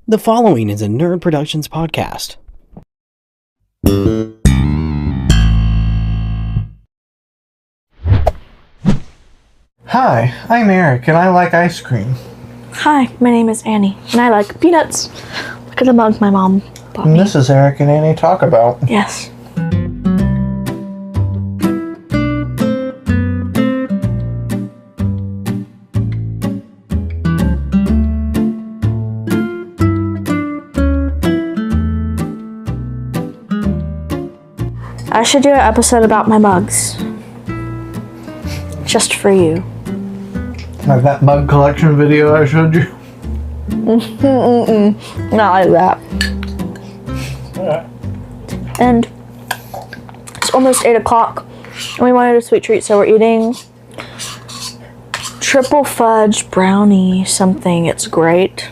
The following is a N.E.R.D Productions podcast. Hi, I'm Eric, and I like ice cream. Hi, my name is Annie, and I like peanuts. Look at the mug my mom bought And me. this is Eric and Annie Talk About. Yes. I should do an episode about my mugs. Just for you. Like that mug collection video I showed you. Not like that. And it's almost 8 o'clock. And we wanted a sweet treat, so we're eating triple fudge brownie something. It's great.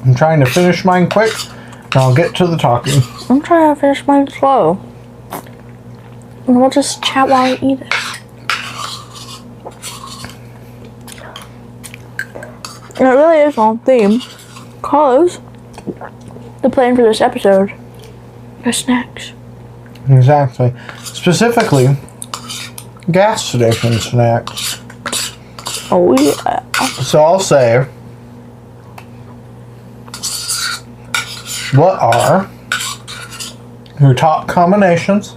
I'm trying to finish mine quick, and I'll get to the talking. I'm trying to finish mine slow. And we'll just chat while we eat it. And it really is on theme, because the plan for this episode is snacks. Exactly. Specifically, gas station snacks. Oh yeah. So I'll say, what are your top combinations?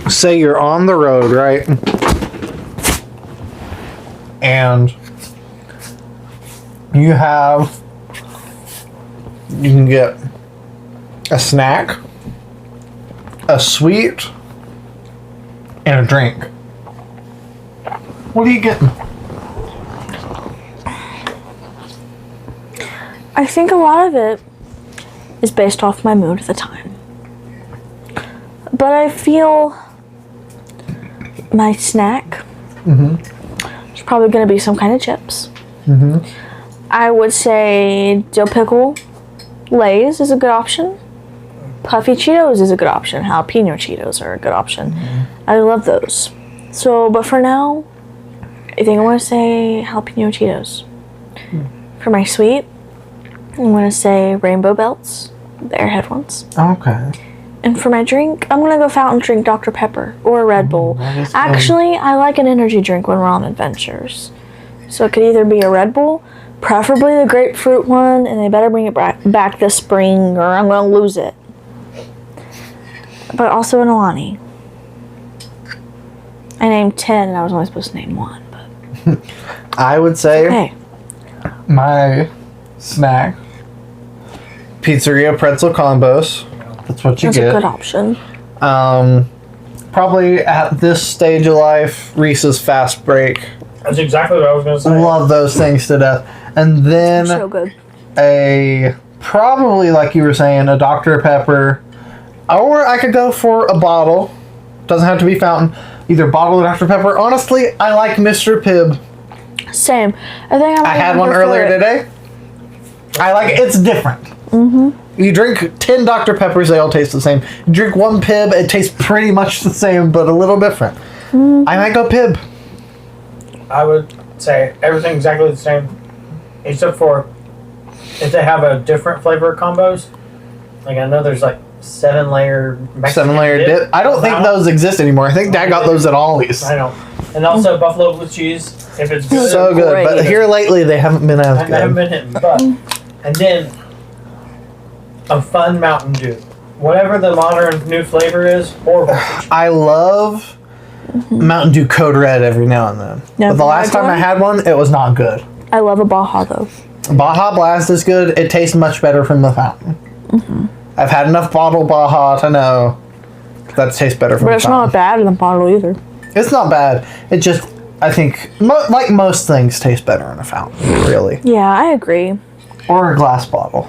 Say you're on the road, right? And you can get a snack, a sweet, and a drink. What are you getting? I think a lot of it is based off my mood at the time. But I feel my snack is probably going to be some kind of chips. I would say dill pickle Lay's is a good option. Puffy Cheetos is a good option. Jalapeno Cheetos are a good option. I love those. So, but for now, I think I want to say jalapeno Cheetos. For my sweet, I'm going to say Rainbow Belts, the Airhead ones. Okay. And for my drink, I'm going to go fountain drink Dr. Pepper or a Red Bull. Actually, I like an energy drink when we're on adventures. So it could either be a Red Bull, preferably the grapefruit one, and they better bring it back this spring or I'm going to lose it. But also an Alani. I named 10 and I was only supposed to name 1. But I would say okay. my snack, pizzeria pretzel combos. That's what you That's get. a good option. Probably at this stage of life, Reese's Fast Break. That's exactly what I was going to say. Love those things to death. And then So good. probably like you were saying, a Dr. Pepper. Or I could go for a bottle. Doesn't have to be fountain. Either bottle or Dr. Pepper. Honestly, I like Mr. Pibb. Same. I had one earlier today. I like it. It's different. You drink 10 Dr. Peppers, they all taste the same. You drink one Pibb, it tastes pretty much the same, but a little different. I might go Pibb. I would say everything exactly the same, except for if they have a different flavor combos. Like I know there's like 7-layer Mexican 7-layer dip. I don't think those exist anymore. I think Dad got those at Ollie's. I know. And also buffalo blue cheese, if it's good. So good. But here lately, they haven't been as I haven't good. been hitting, but and then a fun Mountain Dew. Whatever the modern new flavor is, or I love Mountain Dew Code Red every now and then. Never But the last had time I one? had one, it was not good. I love a Baja though. Baja Blast is good. It tastes much better from the fountain. I've had enough bottle Baja to know that tastes better from But the it's fountain. not bad in the bottle either. It's not bad. It just, I think, like most things, taste better in a fountain, really. Yeah, I agree. Or a glass bottle.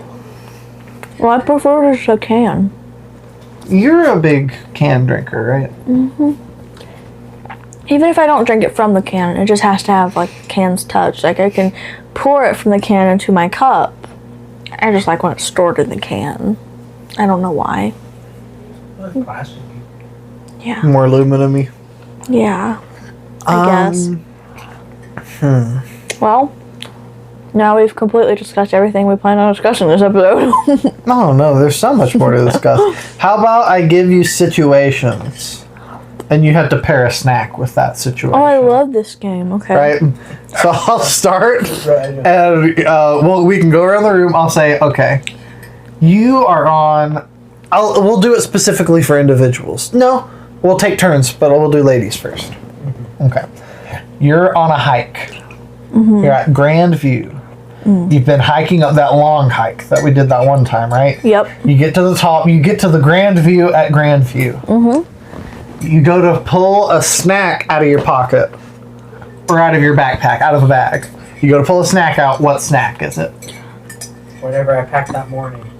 Well, I prefer just a can. You're a big can drinker, right? Even if I don't drink it from the can, it just has to have like can's touch. Like I can pour it from the can into my cup. I just like when it's stored in the can. I don't know why. plastic. Yeah. More aluminum-y. Yeah. I guess. Well, Now we've completely discussed everything we planned on discussing this episode. Oh no, there's so much more to discuss. How about I give you situations, and you have to pair a snack with that situation. Oh, I love this game. Okay. Right? So I'll start, Right. and we can go around the room. I'll say, okay, you are on. We'll do it specifically for individuals. No, we'll take turns, but we'll do ladies first. Okay. You're on a hike. You're at Grand View. You've been hiking up that long hike that we did that one time, right? Yep. You get to the top. You get to the Grand View at Grand View. You go to pull a snack out of your pocket or out of your backpack, out of a bag. You go to pull a snack out. What snack is it? Whatever I packed that morning.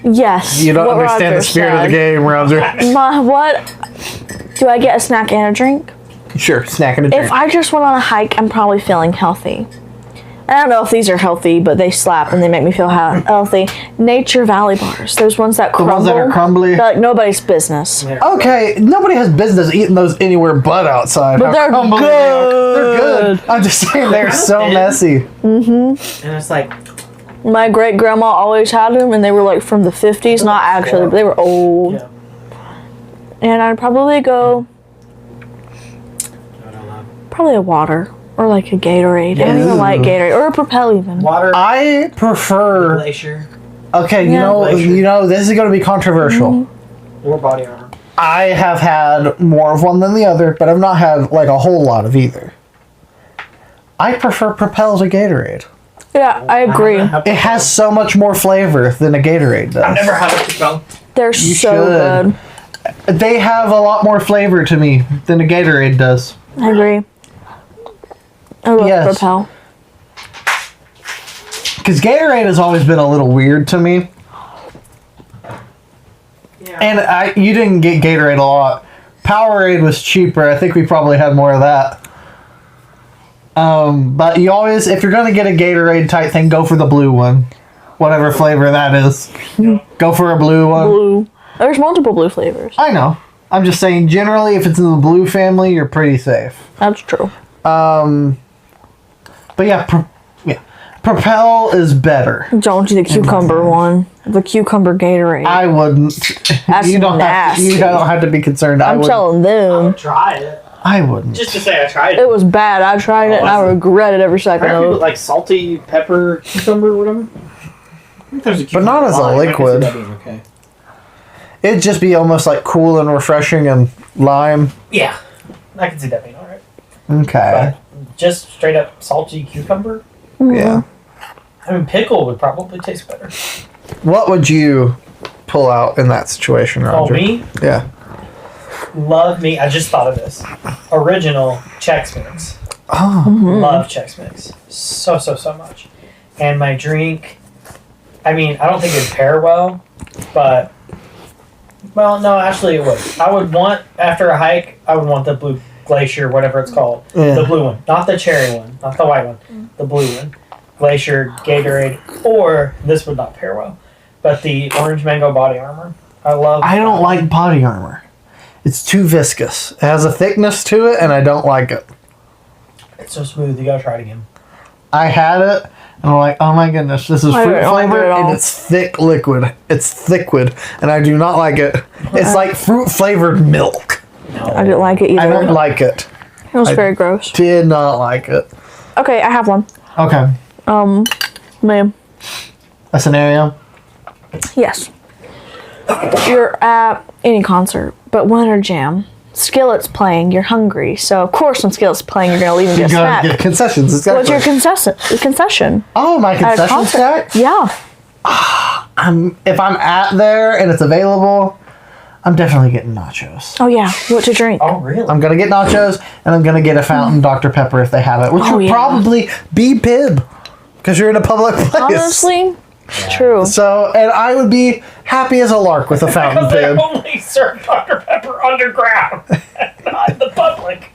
Yes. You don't what understand Roger the spirit of the said. game, Roger. What? Do I get a snack and a drink? Sure, snack and a drink. If I just went on a hike, I'm probably feeling healthy. I don't know if these are healthy, but they slap and they make me feel healthy. Nature Valley bars. Those ones that crumble. ones that are crumbly? They're like nobody's business. Yeah. Okay, nobody has business eating those anywhere but outside. But How they're crumbly they are. They're good. I'm just saying they're so messy. And it's like, My great grandma always had them, and they were like from the 50s. Not actually, but they were old. yeah. And I'd probably go I don't know. probably a water or like a Gatorade. I don't even like Ew. Gatorade or a Propel even. Water, I prefer. glacier, Okay, Yeah. you know, this is going to be controversial. or body armor. I have had more of one than the other, but I've not had like a whole lot of either. I prefer Propel to Gatorade. Yeah, I agree. It has so much more flavor than a Gatorade does. I've never had a Propel. They're You so should. good. They have a lot more flavor to me than a Gatorade does. I agree. I love Yes. Propel. Because Gatorade has always been a little weird to me. Yeah. And you didn't get Gatorade a lot. Powerade was cheaper. I think we probably had more of that. But you always, if you're going to get a Gatorade type thing, go for the blue one. Whatever flavor that is. Go for a blue one. Blue. There's multiple blue flavors. I know. I'm just saying, generally, if it's in the blue family, you're pretty safe. That's true. But yeah, Propel is better. Don't do the cucumber one. The cucumber Gatorade. I wouldn't. That's you don't nasty. you don't have to be concerned. I'm telling them. Try it. I wouldn't. Just to say I tried It it. was bad. I tried it and I regret it every second Apparently, of with it. like salty pepper, cucumber, whatever. I think there's a But not as a lime. I can see liquid. that being okay. It'd just be almost like cool and refreshing and lime. Yeah, I can see that being alright. Okay. But just straight up salty cucumber. Yeah. I mean, pickle would probably taste better. What would you pull out in that situation, Oh, Roger? me? Yeah. Love me. I just thought of this. Original Chex Mix. Oh. Love Chex Mix. So much. And my drink, I mean, I don't think it'd pair well, but, well, no, actually it would. I would want, after a hike, I would want the blue glacier, whatever it's called. Yeah. The blue one. Not the cherry one. Not the white one. The blue one. Glacier, Gatorade, or this would not pair well, but the orange mango body armor. I love. I don't like body armor. It's too viscous. It has a thickness to it, and I don't like it. It's so smooth. You gotta try it again. I had it, and I'm like, oh my goodness, this is I fruit don't like it flavored, at all. and it's thick liquid. It's thickwood, and I do not like it. It's like fruit flavored milk. I didn't like it either. I don't like it. It was very gross. Did not like it. Okay, I have one. Okay. Ma'am. A scenario? Yes. You're at any concert, but Winter Jam. Skillet's playing, you're hungry. So, of course, when Skillet's playing, you're going to leave and You get a gotta snack. get concessions. It's What's your concession? Oh, my At a concession concert? stack? Yeah. If I'm at there and it's available, I'm definitely getting nachos. Oh, yeah. What to drink? Oh, really? I'm gonna get nachos and I'm gonna get a fountain Dr. Pepper if they have it, which Oh, would yeah. probably be Pib because you're in a public place. Honestly, true. So, and I would be happy as a lark with a fountain Because they Pib. only serve Dr. Pepper underground, not in the public.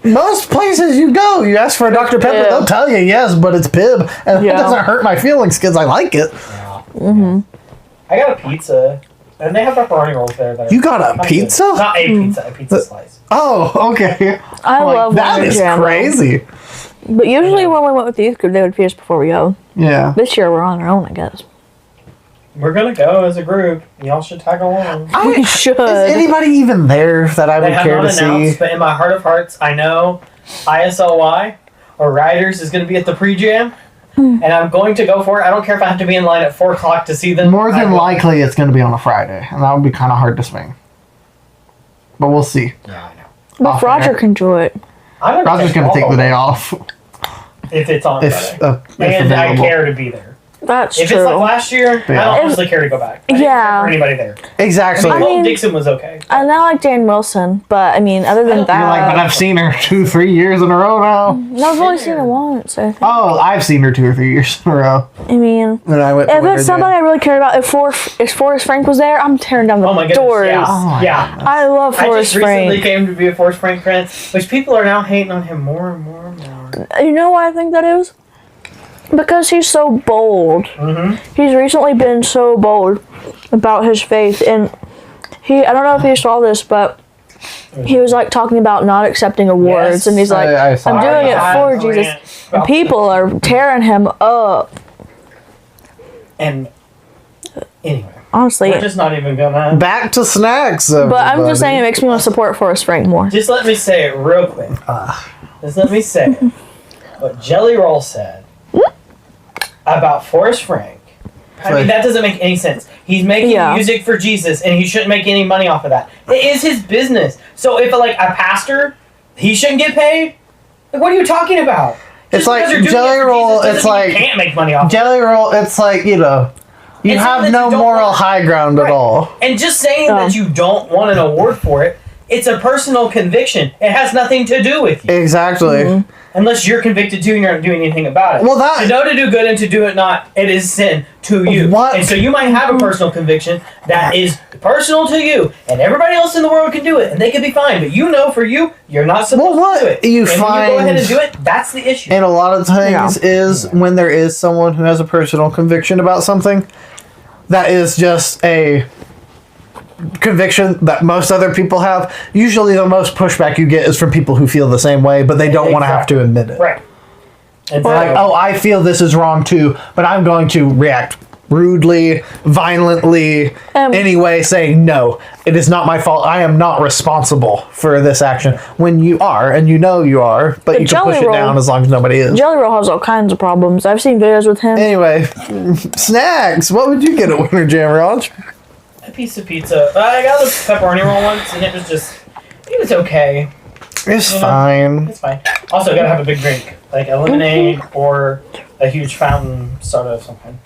Most places you go, you ask for a Dr. Pepper, Pib. they'll tell you yes, but it's Pib, and Yeah. it doesn't hurt my feelings because I like it. I got a pizza, and they have pepperoni rolls there. That are You got a not pizza? Good. Not a pizza, a pizza slice. I okay. I I'm like, love that Winter is Jam. though. crazy. But usually when we went with the youth group, they would feed us before we go. Yeah. This year we're on our own, I guess. We're gonna go as a group. Y'all should tag along. We should. Is anybody even there that I would They have care not to see? announced, but in my heart of hearts, I know ISLY or Riders is going to be at the pre-jam, and I'm going to go for it. I don't care if I have to be in line at 4 o'clock to see them. More than likely, it's going to be on a Friday, and that would be kind of hard to swing. But we'll see. Yeah, I know. But if Roger can do it. Roger's going to take the day off. If it's on Friday. If And I available. care to be there. That's If true. it's like last year, I don't honestly care to go back. I didn't care for anybody there. Exactly. I mean, I mean- Dixon was okay. I now like Jane Wilson, but I mean, other than You're like, but that, I've seen her 2-3 years in a row now. I've only seen her once. I think. Oh, I've seen her 2 or 3 years in a row. I mean, When I went to if Winter it's somebody I really cared about, if Forrest Frank was there, I'm tearing down the Oh my goodness. doors. Yeah. Oh, yeah. I love I Forrest just recently Frank. came to be a Forrest Frank fan, which people are now hating on him more and more and more. You know why I think that is? Because he's so bold. Mm-hmm. He's recently been so bold about his faith, and I don't know if you saw this, but he was like talking about not accepting awards, Yes. and he's like, I saw I'm doing it I for had a Jesus. rant And about people are tearing him up. And anyway, Honestly. we're just not even gonna. Back to snacks. But I'm just saying it makes me want to support Forrest Frank more. Just let me say it real quick. Just let me say what Jelly Roll said about Forrest Frank. I mean, that doesn't make any sense. He's making music for Jesus, and he shouldn't make any money off of that. It is his business. So if, like, a pastor, he shouldn't get paid? Like, what are you talking about? It's Just like because you're doing Jelly it for Roll, Jesus doesn't it's mean like- you can't make money off of it. Jelly Roll, it's like, you know, you It's have something that no you don't moral want. high ground at Right. all. And just saying that you don't want an award for it, it's a personal conviction. It has nothing to do with you. Exactly. Unless you're convicted too and you're not doing anything about it. Well, that- to know to do good and to do it not, it is sin to you. What? And so you might have a personal conviction that is personal to you, and everybody else in the world can do it, and they can be fine. But you know, for you, you're not supposed Well, to do it. what you and when you go find- ahead and do it, that's the issue. And a lot of times is when there is someone who has a personal conviction about something, that is just a conviction that most other people have. Usually the most pushback you get is from people who feel the same way, but they don't want to have to admit it. Right. And Like, so- oh, I feel this is wrong too, but I'm going to react rudely, violently, anyway, saying, no, it is not my fault. I am not responsible for this action. When you are, and you know you are, but you can Jelly push it Roll- down as long as nobody is. Jelly Roll has all kinds of problems. I've seen videos with him. Anyway, snacks. What would you get at Winter Jam, Raj? a piece of pizza. I got a pepperoni roll once, and it was okay. It's You know, fine. It's fine. Also, gotta have a big drink, like a lemonade or a huge fountain soda of some kind.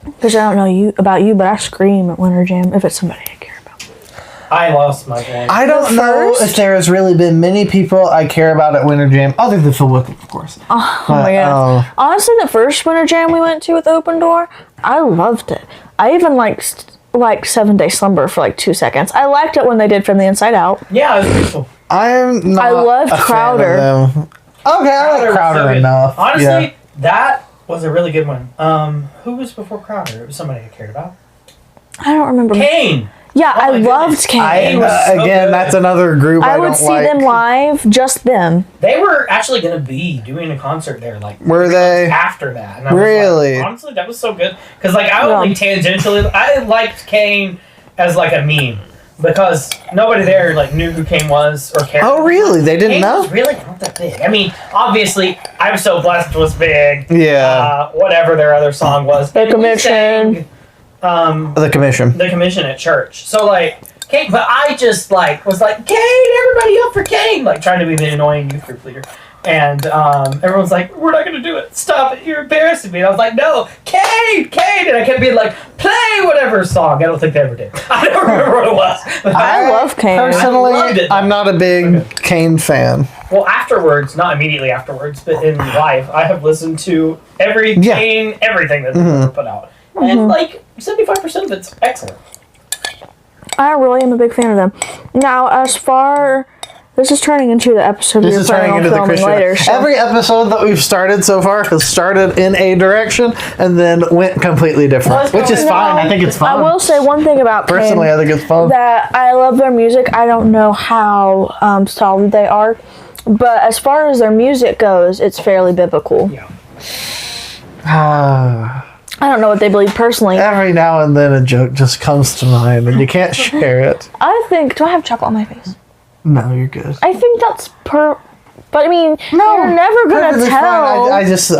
Because I don't know about you, but I scream at Winter Jam if it's somebody I care about. I lost my voice. I don't know if there has really been many people I care about at Winter Jam, other than Phil Wickham, of course. Oh my god. Honestly, the first Winter Jam we went to with Open Door, I loved it. I even liked 7 Day Slumber for like 2 seconds. I liked it when they did From the Inside Out. Yeah, it was beautiful. I'm not. I loved a fan Crowder. of them. Okay, I like was Crowder so good. enough. Honestly, Yeah. that was a really good one. Who was before Crowder? It was somebody I cared about. I don't remember. Kane. Yeah, Oh my I loved goodness. Kane. It was so Again, good. that's another group I I would don't see like. them live, just them. They were actually going to be doing a concert there, like Were they? after that. And I was Really? like, honestly, that was so good because, like, I only tangentially I liked Kane as like a meme because nobody there like knew who Kane was or cared. Oh, really? They didn't Kane know? was really not that big. I mean, obviously, I'm So Blessed was big. Yeah. Whatever their other song was. The And we Commission. sang, The Commission. the Commission at church. So like Kane, but I just like was like Kane, everybody up for Kane, like trying to be the annoying youth group leader, and everyone's like, we're not gonna do it, stop it, you're embarrassing me. And I was like, no, Kane, and I kept being like, play whatever song. I don't think they ever did. I don't remember what it was. But I love Kane. Personally, I loved it, though. I'm not a big Kane fan. well, afterwards, not immediately afterwards, but in life, I have listened to every Yeah. Kane, everything that they've ever put out, and like 75% of it's excellent. I really am a big fan of them. Now, as far... This is turning into the episode This we're is planning turning on into the filming Christian. later. So. Every episode that we've started so far has started in a direction and then went completely different, which is fine. I think it's fun. I will say one thing about Personally, Kane, I think it's fun. that I love their music. I don't know how solid they are, But as far as their music goes, it's fairly biblical. Yeah. I don't know what they believe personally. Every now and then a joke just comes to mind and you can't share it. I think... Do I have chocolate on my face? No, you're good. I think that's But I mean, No, you're never gonna perfectly tell. fine. I just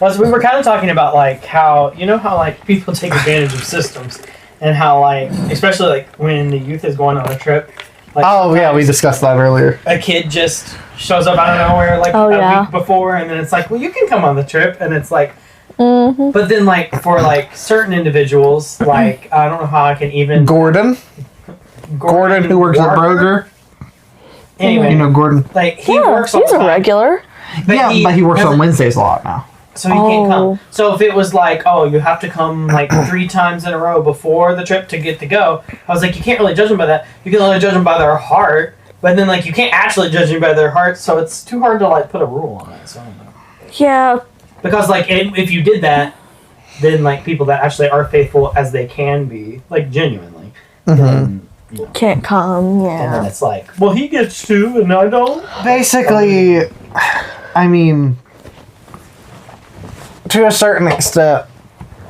Well, so we were kind of talking about like how like people take advantage of systems, and how like especially like when the youth is going on a trip. Like oh yeah, we discussed that earlier. A kid just shows up out of nowhere like a week before, and then it's like, well, you can come on the trip, and it's like. Mm-hmm. But then like for like certain individuals, like I don't know how I can even Gordon who works at Broger. Anyway, you know Gordon. Like he works. He's a regular. But but he works on Wednesdays a lot now. So he can't come. So if it was like, oh, you have to come like 3 times in a row before the trip to get to go, I was like, you can't really judge them by that. You can only judge them by their heart. But then like you can't actually judge them by their heart, so it's too hard to like put a rule on it. So I don't know. Yeah. Because like if you did that, then like people that actually are faithful as they can be, like genuinely, then can't come. Yeah. And then it's like, well, he gets to, and I don't. Basically, I mean, to a certain extent,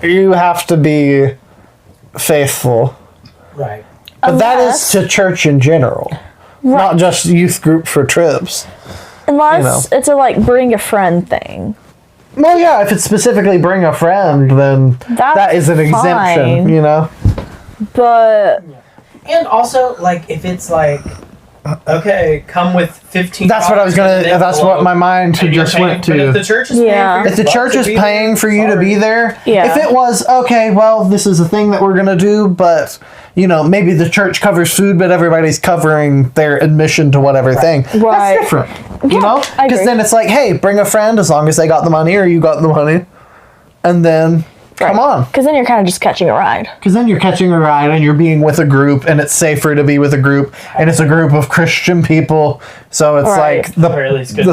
you have to be faithful. Right. But that is to church in general, not just youth group for trips. Unless it's a like bring a friend thing. Well, yeah, if it's specifically bring a friend, then that is an exemption, you know? But... And also, like, if it's like, okay, come with 15... That's what I was gonna... That's what my mind just went to. If the church is if the church is paying for you to be there, if it was, okay, well, this is a thing that we're gonna do, but... You know, maybe the church covers food, but everybody's covering their admission to whatever thing. Right. That's different. You know? Because then it's like, hey, bring a friend as long as they got the money or you got the money. And then, come on. Because then you're kind of just catching a ride. Because then you're catching a ride and you're being with a group and it's safer to be with a group. And it's a group of Christian people. So it's like the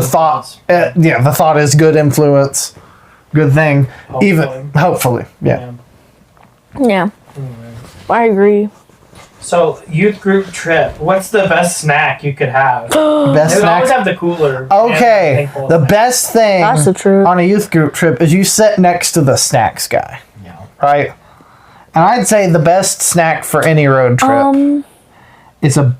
thought, the thought is good influence, good thing. Hopefully. Yeah. I agree. So, youth group trip. What's the best snack you could have? Best snack? Always have the cooler. Okay. The best thing on a youth group trip is you sit next to the snacks guy. Yeah. Right? And I'd say the best snack for any road trip is a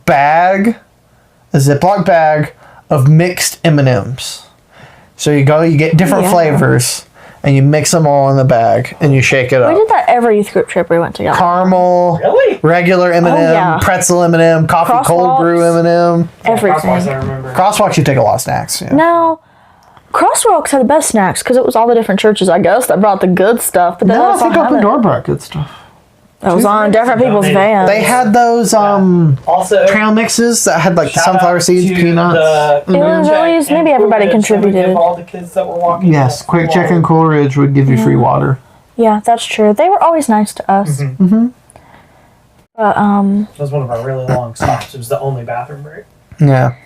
Ziploc bag of mixed M&Ms. So you get different flavors. And you mix them all in the bag, and you shake it up. We did that every youth group trip we went together. Caramel, regular M&M, pretzel M&M, coffee cold brew M&M. Everything. Crosswalks, you take a lot of snacks. Yeah. No, Crosswalks had the best snacks because it was all the different churches, I guess, that brought the good stuff. But I think Open Door brought good stuff. It was on different people's vans. They had those also trail mixes that had like sunflower seeds, peanuts. It was at least maybe everybody contributed. All the kids that were walking. Yes, Quick Check and Coleridge would give you free water. Yeah, that's true. They were always nice to us. But that was one of our really long stops. It was the only bathroom break. Yeah.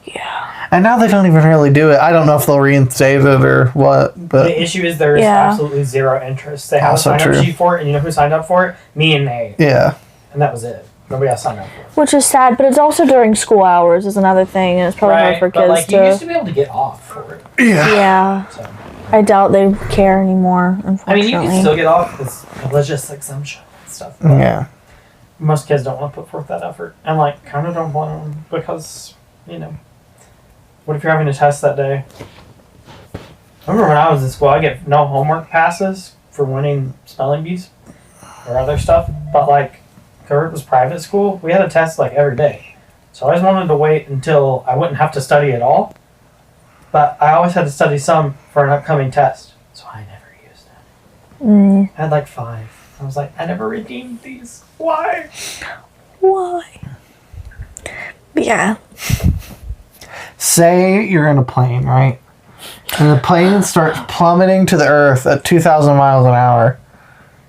Yeah. And now they don't even really do it. I don't know if they'll reinstate it or what. But the issue is there is absolutely zero interest. They have a sign-up sheet for it, and you know who signed up for it? Me and Nate. Yeah. And that was it. Nobody else signed up for it. Which is sad, but it's also during school hours is another thing, and it's probably hard for kids to... you used to be able to get off for it. Yeah. So. I doubt they care anymore, unfortunately. I mean, you can still get off because religious exemption and stuff. Yeah. Most kids don't want to put forth that effort. And, like, kind of don't blame them because, you know... What if you're having a test that day? I remember when I was in school, I get no homework passes for winning spelling bees or other stuff. But like, because it was private school, we had a test like every day. So I always wanted to wait until I wouldn't have to study at all. But I always had to study some for an upcoming test. So I never used it. I had like 5. I was like, I never redeemed these. Why? Why? Yeah. Say you're in a plane, right? And the plane starts plummeting to the earth at 2,000 miles an hour,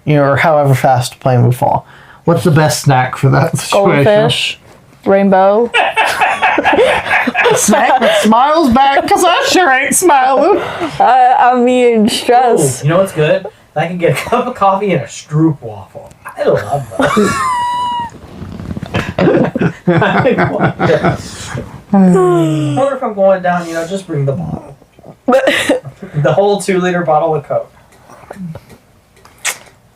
you know, or however fast the plane would fall. What's the best snack for that situation? Goldfish, rainbow. A snack that smiles back, because I sure ain't smiling. I mean, stress. Ooh, you know what's good? I can get a cup of coffee and a Stroop waffle. I love those. I wonder if I'm going down, just bring the bottle. The whole 2-liter bottle of Coke.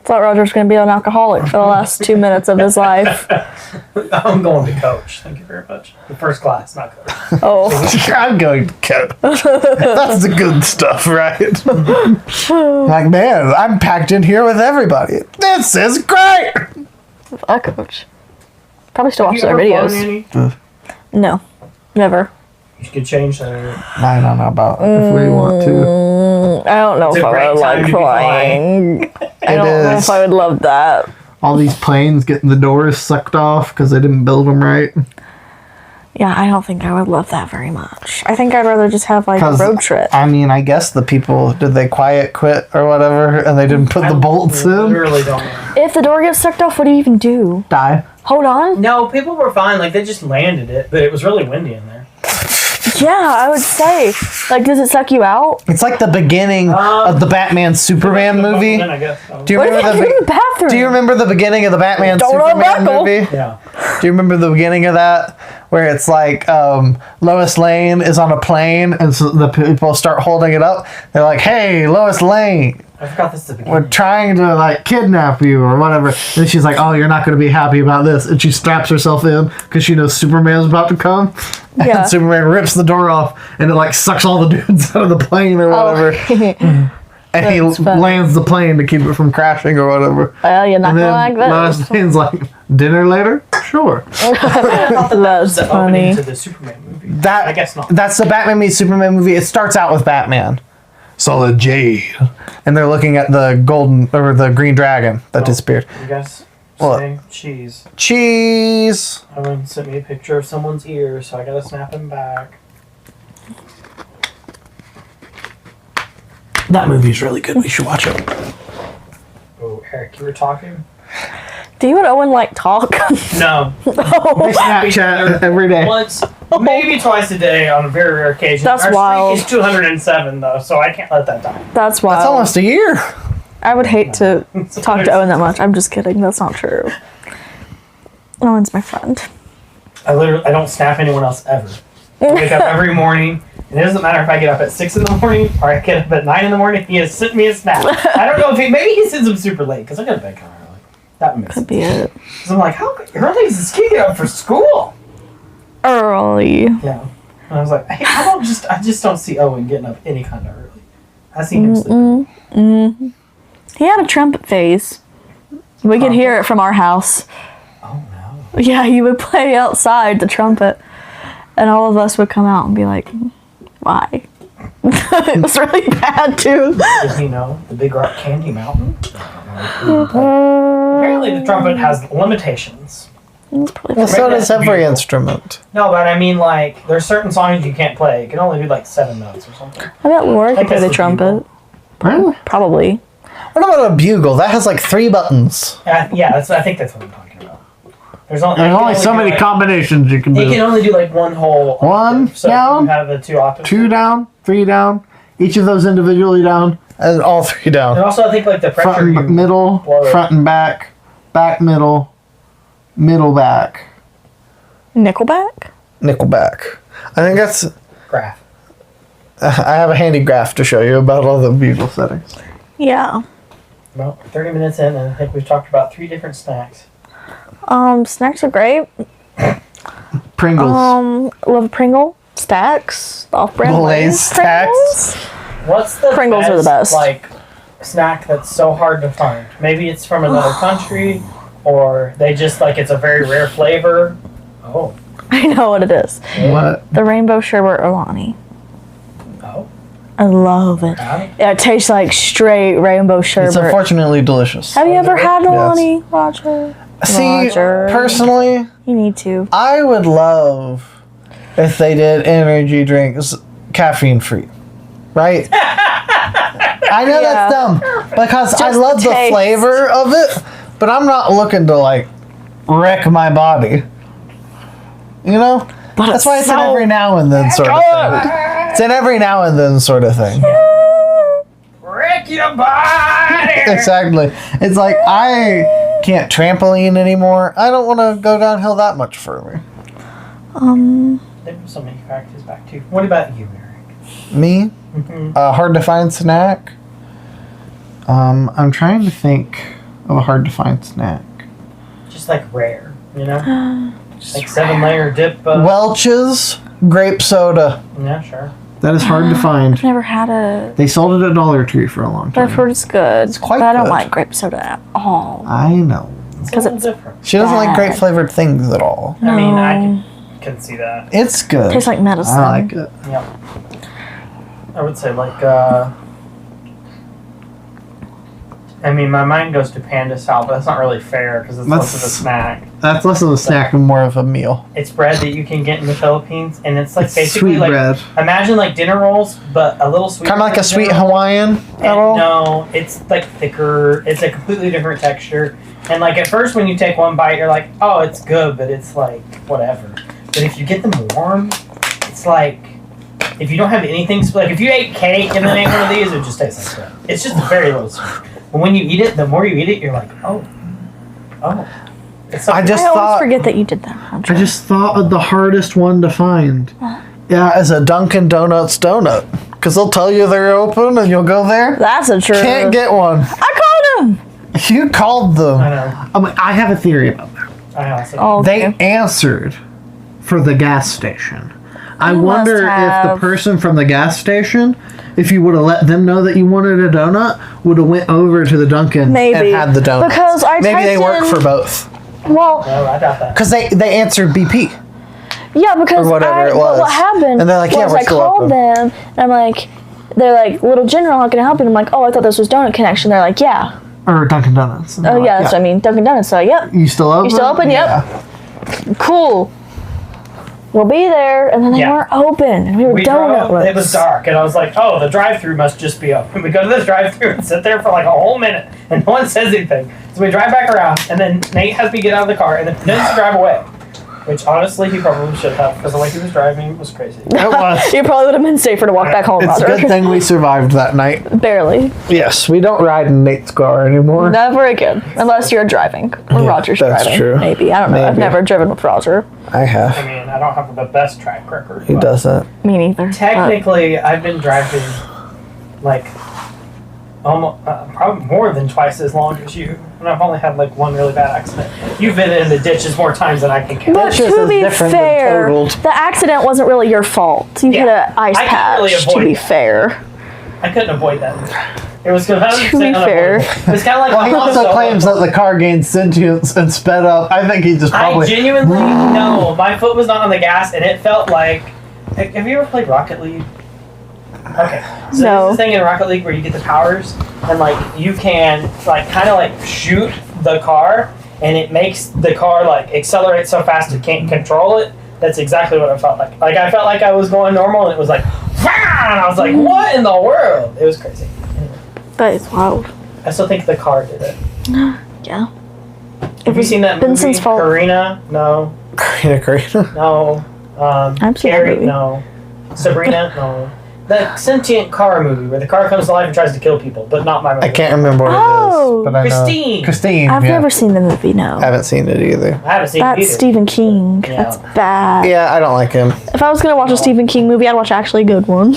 Thought Roger was going to be an alcoholic for the last 2 minutes of his life. I'm going to Coach. Thank you very much. The first class, not Coach. Oh. I'm going to Coke. That's the good stuff, right? Like, man, I'm packed in here with everybody. This is great. Fuck Coach. Probably still watch You their ever flown, videos. Annie? No. Never. You could change that. I don't know about if we want to. I don't know It's if a I great would time like to be flying. I don't know is. if I would love that. All these planes getting the doors sucked off because they didn't build them right. Yeah, I don't think I would love that very much. I think I'd rather just have like a 'Cause, road trip. I mean, I guess the people, did they quiet quit or whatever and they didn't put the bolts I in? literally don't know. If the door gets sucked off, what do you even do? Die. Hold on. No, people were fine. Like, they just landed it, but it was really windy in there. Yeah, I would say. Like, does it suck you out? It's like the beginning of the Batman Superman movie. Then I guess. Do you What if you remember have to go to the bathroom? Do you remember the beginning of the Batman Don't Superman unbuckle. movie? Yeah. Do you remember the beginning of that where it's like Lois Lane is on a plane and so the people start holding it up? They're like, "Hey, Lois Lane, I forgot this is the we're beginning. trying to like kidnap you or whatever." And she's like, "Oh, you're not going to be happy about this." And she straps herself in because she knows Superman's about to come. Yeah. And Superman rips the door off and it like sucks all the dudes out of the plane or whatever. And he That's funny. lands the plane to keep it from crashing or whatever. Well, you're not And going then like this. Lois Lane's like, "Dinner later? Sure." That's The opening funny. to the Superman movie. That I guess not. That's the Batman meets Superman movie. It starts out with Batman, Solid Jade, and they're looking at the golden or the green dragon that disappeared. You guys What? say cheese. Cheese. Someone sent me a picture of someone's ear, so I gotta snap him back. That movie's really good. We should watch it. Oh, Eric, you were talking? Do you and Owen like talk? No. I Snapchat every day. Once, maybe twice a day on a very rare occasion. That's Our wild. streak is 207, though, so I can't let that die. That's wild. That's almost a year. I would hate to talk to Owen that much. I'm just kidding. That's not true. Owen's my friend. I don't snap anyone else ever. I wake up every morning, and it doesn't matter if I get up at 6 in the morning or I get up at 9 in the morning, he has sent me a snap. I don't know if maybe he sends them super late, because I go to bed kind of early. That makes Could sense. be it. Because I'm like, how early does this kid get up for school? Early. Yeah. And I was like, hey, I just don't see Owen getting up any kind of early. I see him sleeping. He had a trumpet phase. We could hear it from our house. Oh, no. Yeah, he would play outside the trumpet. And all of us would come out and be like, why? It was really bad, too. Does he know the Big Rock Candy Mountain? Apparently the trumpet has limitations. It's probably Well, so Maybe does that's every beautiful. instrument. No, but I mean, like, there's certain songs you can't play. You can only do, like, 7 notes or something. I bet Laura I could play guess the the trumpet. Really? Probably. What about a bugle? That has like 3 buttons. Yeah, I think that's what I'm talking about. There's only combinations you can It can only do, like, one whole One octave. So down, you have the 2 octaves. 2 down, 3 down. Each of those individually down, and all 3 And down. also, I think, like, the pressure Front you and middle, blow it. front and back, back middle, middle back, Nickelback? nickel back. I think that's. graph. I have a handy graph to show you about all the bugle settings. Yeah. Well, 30 minutes in, and I think we've talked about 3 different snacks. Snacks are great. Pringles. Love a Pringle. Stacks. Off-brand Lay's Lay's Stacks. Pringles. What's the Pringles are the best. like, snack that's so hard to find? Maybe it's from another country, or they just, like, it's a very rare flavor. Oh. I know what it is. What? The rainbow sherbet Olani. Oh. I love it. Got it. Yeah, it tastes like straight rainbow It's sherbet. unfortunately delicious. Have you ever had Yes. Olani, Roger? See, Roger. personally, You need to. I would love if they did energy drinks caffeine free. Right? I know Yeah. that's dumb because I Just love the the taste. flavor of it, but I'm not looking to like wreck my body. You know? But That's why it's an every now and then sort of thing. It's an every now and then sort of thing. Wreck your body! Exactly. It's like I can't trampoline anymore. I don't want to go downhill that much further. there was something he cracked his back too. What about you, Eric? Me? Mm-hmm. Hard to find snack? I'm trying to think of a hard to find snack. Just like rare, you know? Like 7-layer dip. Welch's grape soda. Yeah, sure. That is hard to find. I've never had it. They sold it at Dollar Tree for a long But I've time. heard it's good. It's quite but I don't good. like grape soda at all. I know. It's a Because little it's different. She doesn't like bad. grape flavored things at all. I mean, No. I can see that. It's good. Tastes like medicine. I like it. Yeah. I would say like, I mean, my mind goes to panda salad, but that's not really fair because it's less of a snack. That's less of a snack and more of a meal. It's bread that you can get in the Philippines, and it's like It's basically sweet like bread. imagine like dinner rolls, but a little sweeter. Kind of like than a sweet dinner roll. Hawaiian at all? No, it's like thicker. It's a completely different texture. And like at first, when you take one bite, you're like, "Oh, it's good," but it's like whatever. But if you get them warm, it's like if you don't have anything like if you ate cake and then ate one of these, it would just taste like that. It's just very little sweet. But when you eat it, the more you eat it, you're like, "Oh." It's I just I always thought forget that you did that. I just thought of the hardest one to find. Yeah, is a Dunkin' Donuts donut. Because they'll tell you they're open and you'll go there. That's a true. Can't get one. I called him. You called them. I know. I have a theory about that. I also. Oh, They okay. answered for the gas station. I You must wonder if the have. person from the gas station, if you would have let them know that you wanted a donut, would have went over to the Dunkin' Maybe. and had the donut. Because I Maybe they typed work in- for both. Well, No, I doubt that. Because they answered BP. yeah, because Or whatever it was. What happened And they're like, yeah, was we're I still called open. them, and I'm like, they're like, Little General, how can I help you? And I'm like, oh, I thought this was Donut Connection. They're like, yeah. Or Dunkin' Donuts. And Oh, they're yeah, like, that's what I mean. Dunkin' Donuts. So, yep. You still open? still open? Yep. Yeah. Cool. We'll be there. And then they Yeah. weren't open. And we were We donut drove, it was dark, and I was like, oh, the drive-thru must just be open. We go to this drive-thru and sit there for like a whole minute, and no one says anything. So we drive back around, and then Nate has me get out of the car, and then pretends to drive away. Which, honestly, he probably should have, because the way he was driving was crazy. It was. You probably would have been safer to walk back home, It's a Roger. good thing we survived that night. Barely. Yes, we don't ride in Nate's car anymore. Never again. Unless you're driving. Or Yeah, Roger's that's driving. true. Maybe. I don't know. I've Maybe. never driven with Roger. I I have. mean, I don't have the best track record. He but doesn't. Me neither. Technically, I've been driving like almost probably more than twice as long as you, and I've only had like one really bad accident. You've been in the ditches more times than I can count. But That's just to as be different than fair, totaled. the accident wasn't really your fault. You hit Yeah. an ice I can't patch, really to avoid be that. fair. I couldn't avoid that. It was 100% To be fair. unavoidable. It was kind of like Well, he also claims that the car gained sentience and sped up. I think he just I probably. genuinely no. My foot was not on the gas, and it felt like. Have you ever played Rocket League? Okay, so No. there's this thing in Rocket League where you get the powers, and like you can like kind of like shoot the car, and it makes the car like accelerate so fast it can't control it. That's exactly what it felt like. Like I felt like I was going normal, and it was like, "Wah!" And I was like, what in the world? It was crazy. That is wild. I still think the car did it. Yeah. Have you seen that movie? Vincent's fault. Karina? No. Karina. No. I've seen that Carrie? movie. No. Sabrina? No. The sentient car movie where the car comes to life and tries to kill people, but not my movie. I can't remember what Oh. it is, but I know. Christine. Christine. I've yeah. never seen the movie, no. Haven't seen it either. I haven't seen it That's either. Stephen King. Yeah. That's bad. Yeah, I don't like him. If I was going to watch a Stephen King movie, I'd watch actually a good one.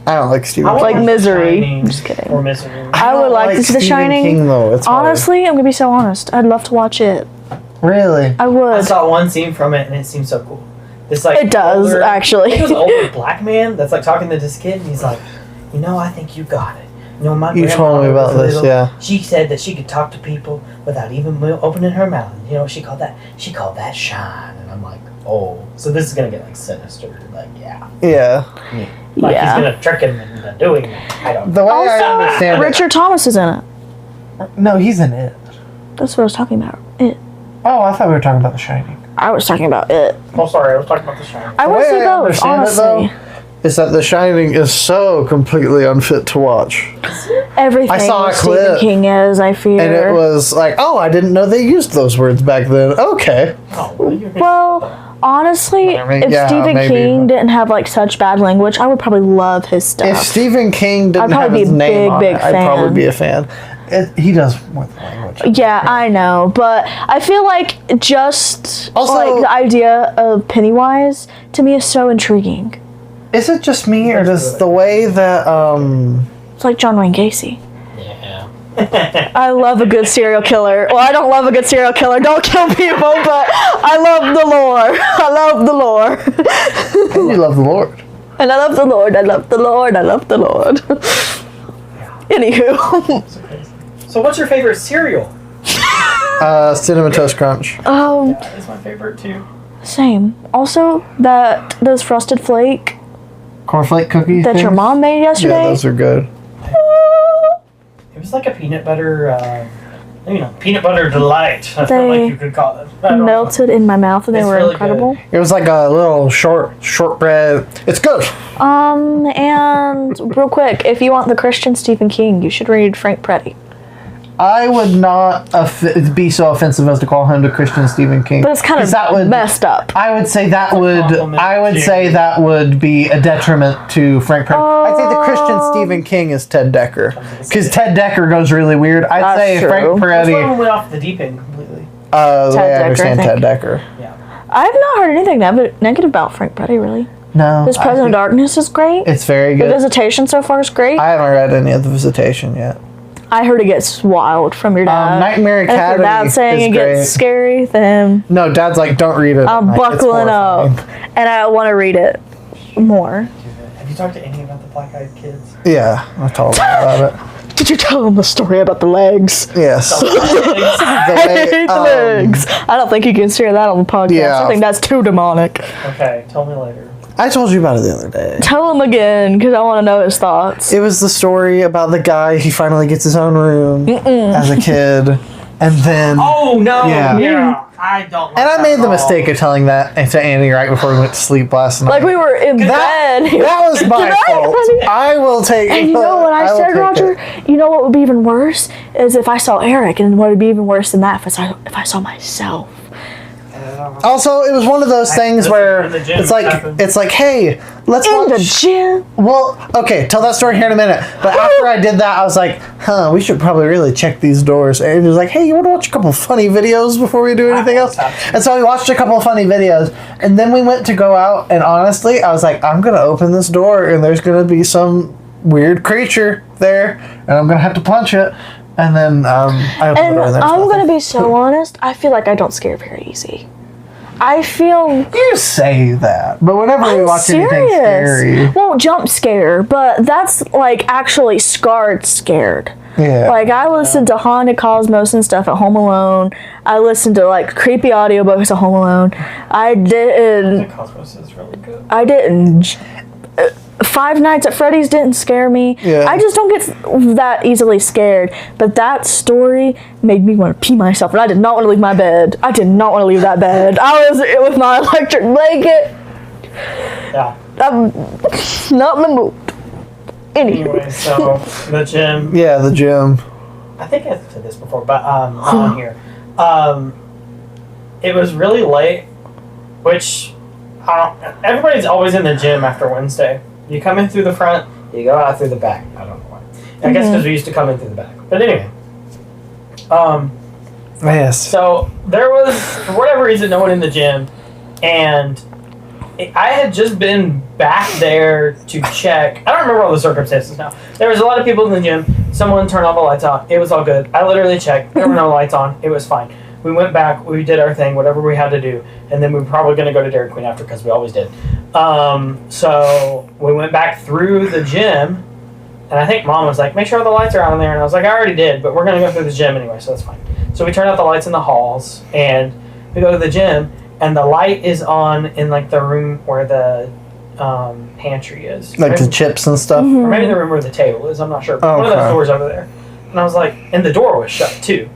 I don't like Stephen I King. Like watched The Misery. Shining I'm just kidding. Or Misery. I would don't like to see The Stephen Shining. King, though. It's hard. Honestly, I'm going to be so honest. I'd love to watch it. Really? I I would. saw one scene from it and it seemed so cool. This like It does, older, actually. I think it was an older black man that's like talking to this kid and he's like, you know, I think you got it. You know, my You grandma told me was about this, little. yeah. She said that she could talk to people without even opening her mouth. You know what she called that? She called that shine. And I'm like, oh. So this is going to get like sinister. Like, yeah. Yeah. Like Yeah. he's going to trick him into doing it. I don't know. The way I Also, understand Richard Thomas is in it. it. No, he's in it. That's what I was talking about. It. Oh, I thought we were talking about The Shining. I was talking about it. Oh, sorry. I was talking about the shine. I The want to way see I both, understand it, though, honestly. is that The Shining is so completely unfit to watch. Everything I saw a Stephen clip, King is, I fear. And it was like, oh, I didn't know they used those words back then. Okay. Oh, well, you're Well, honestly, I mean, if yeah, Stephen maybe, King but- didn't have like such bad language, I would probably love his stuff. If Stephen King didn't I'd probably have be his a name big, on big it, I'd probably fan. be a fan. He does more than language. Yeah, I know, but I feel like just Also- like the idea of Pennywise to me is so intriguing. Is it just me, or does the way that It's like John Wayne Gacy. Yeah. I love a good serial killer. Well, I don't love a good serial killer. Don't kill people, but I love the lore. I love the lore. and you love the Lord? And I love the Lord. I love the Lord. I love the Lord. Anywho. So what's your favorite cereal? Cinnamon Toast Crunch. Yeah, it's my favorite too. Same. Also, those Frosted Flake Cornflake cookies. that your mom made yesterday. Yeah, those are good. It was like a peanut butter, peanut butter delight. I feel like you could call it. I don't know. melted in my mouth and they It's were really incredible. It was like a little shortbread. It's good. And real quick, if you want the Christian Stephen King, you should read Frank Peretti. I would not be so offensive as to call him the Christian Stephen King. But it's kind of messed up. I would say that compliment would be a detriment to Frank Peretti. I'd say the Christian Stephen King is Ted Decker, because Ted Decker goes really weird. I'd That's say true. Frank That's why Peretti. we went off the deep end completely. The way I Decker, understand I think. Ted Decker. Yeah. I've not heard anything negative about Frank Peretti, really. No, His President of Darkness is great. It's very The good. Visitation so far is great. I haven't read any of the Visitation yet. I heard it gets wild from your dad. Nightmare And if your Academy dad's saying is it great. gets scary, then No, Dad's like, don't read it. I'm It's buckling up. horrifying. And I want to read it more. Have you talked to any about the black-eyed kids? Yeah, I told him about it. Did you tell him the story about the legs? Yes. I hate the legs. I don't think you can share that on the podcast. Yeah. I think that's too demonic. Okay, tell me later. I told you about it the other day. Tell him again, because I want to know his thoughts. It was the story about the guy, he finally gets his own room as a kid. And then... Oh no! Yeah. I don't. Like and I that made at the all. mistake of telling that to Annie right before we went to sleep last night. Like we were in bed. That was my Right, fault. honey? I will take And you know what I will said, take Roger? it. You know what would be even worse is if I saw Eric, and what would be even worse than that if I saw myself. Also, it was one of those things listen, where in the gym, it's like, hey, let's In the watch. gym. Well, okay, tell that story here in a minute. But after I did that, I was like, we should probably really check these doors. And he was like, hey, you want to watch a couple funny videos before we do anything else? And so we watched a couple of funny videos. And then we went to go out. And honestly, I was like, I'm going to open this door and there's going to be some weird creature there. And I'm going to have to punch it. And then I opened And the door and there's I'm nothing. going to be so honest. I feel like I don't scare very easy. I feel... You say that. But whenever we I'm watch anything scary. Won't jump scare, but that's like actually scared. Yeah. Like I listened to Haunted Cosmos and stuff at Home Alone. I listened to like creepy audiobooks at Home Alone. The Cosmos is really good. I didn't. Five Nights at Freddy's didn't scare me. Yeah. I just don't get that easily scared. But that story made me want to pee myself, and I did not want to leave my bed. I did not want to leave that bed. I was with my electric blanket. Yeah. I'm not in the mood. Anyway, so the gym. Yeah, the gym. I think I've said this before, but not on here. It was really late, which everybody's always in the gym after Wednesday. You come in through the front, you go out through the back. I don't know why. I guess because we used to come in through the back. But anyway. Yes. So there was, for whatever reason, no one in the gym, and I had just been back there to check. I don't remember all the circumstances now. There was a lot of people in the gym. Someone turned all the lights on. It was all good. I literally checked. There were no lights on. It was fine. We went back. We did our thing, whatever we had to do, and then we were probably going to go to Dairy Queen after because we always did. So we went back through the gym, and I think Mom was like, make sure all the lights are on in there. And I was like, I already did, but we're going to go through the gym anyway, so that's fine. So we turned out the lights in the halls, and we go to the gym, and the light is on in like the room where the pantry is. Like the chips and stuff. Or maybe the room where the table is, I'm not sure. But one of those doors over there. And I was like, and the door was shut too.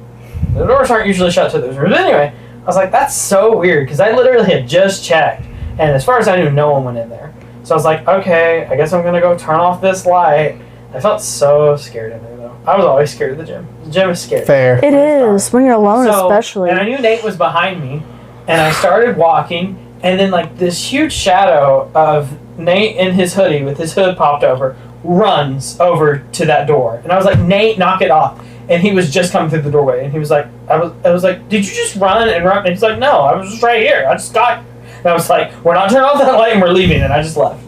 The doors aren't usually shut to those rooms. But anyway, I was like, that's so weird, because I literally had just checked, and as far as I knew, no one went in there. So I was like, okay, I guess I'm going to go turn off this light. I felt so scared in there, though. I was always scared of the gym. The gym is scary. Fair. It is when you're alone, especially. And I knew Nate was behind me, and I started walking, and then like this huge shadow of Nate in his hoodie with his hood popped over runs over to that door, and I was like, Nate, knock it off. and he was just coming through the doorway, and he was like, I was like, did you just run and run? And he's like, no, I was just right here. I just got. And I was like, we're not turning off that light, and we're leaving, and I just left.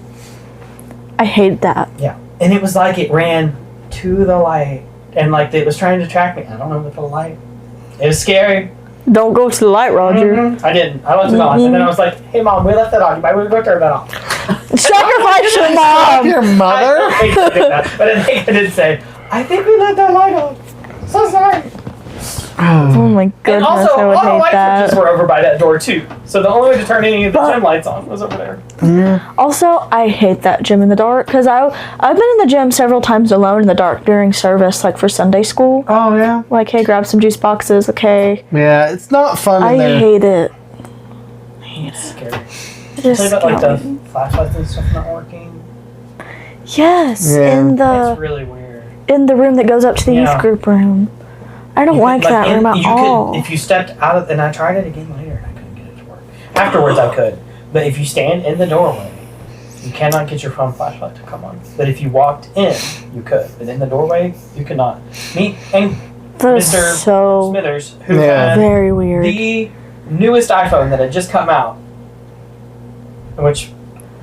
I hate that. Yeah, and it was like it ran to the light, and like it was trying to track me. I don't know, with the light. It was scary. Don't go to the light, Roger. Mm-hmm. I didn't. I left it on, and then I was like, hey, Mom, we left that on. You might want to go turn that off. Sacrifice your mom. Your mother? I hate to do that, but I think I did say, I think we left that light on. So sorry. Oh my And goodness, also, I would all the hate light switches that. were over by that door too. So the only way to turn any of the gym lights on was over there. Also, I hate that gym in the dark because I've been in the gym several times alone in the dark during service, like for Sunday school. Oh, yeah? Like, hey, grab some juice boxes, okay? Yeah, it's not fun I in there. hate it. It's scary. It is Tell you about like scary. the flashlights and stuff not working. Yes, Yeah. It's really weird. in the room that goes up to the Yeah. youth group room. I don't like that room at all. If you stepped out of, and I tried it again later, and I couldn't get it to work. Afterwards, I could, but if you stand in the doorway, you cannot get your phone flashlight to come on. But if you walked in, you could. But in the doorway, you could not. Me and That is Mr. so Smithers, who Yeah. had very weird. the newest iPhone that had just come out, which,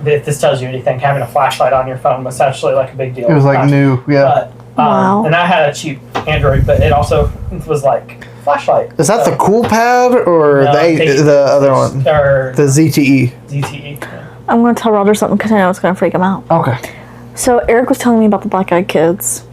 if this tells you anything, having a flashlight on your phone was actually like a big deal. It was like new, yeah. But, Wow. And I had a cheap Android, but it also was like flashlight. Is that So- the cool pad or No, the other one? Or The ZTE. ZTE. I'm going to tell Roger something because I know it's going to freak him out. Okay. So Eric was telling me about the Black Eyed Kids.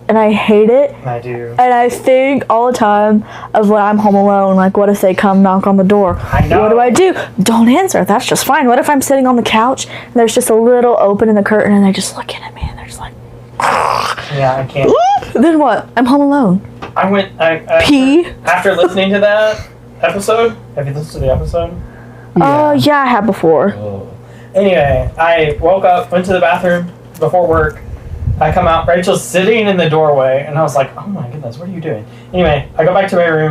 And I hate it. I do. And I think all the time of when I'm home alone, like, what if they come knock on the door? I know. What do I do? Don't answer. That's just fine. What if I'm sitting on the couch and there's just a little open in the curtain and they're just looking at me and they're just like, Yeah, I can't. then what? I'm home alone. I went. Pee? After listening to that episode. Have you listened to the episode? Yeah, I have before. Oh. Anyway, I woke up, went to the bathroom before work. I come out, Rachel's sitting in the doorway, and I was like, oh my goodness, what are you doing? Anyway, I go back to my room,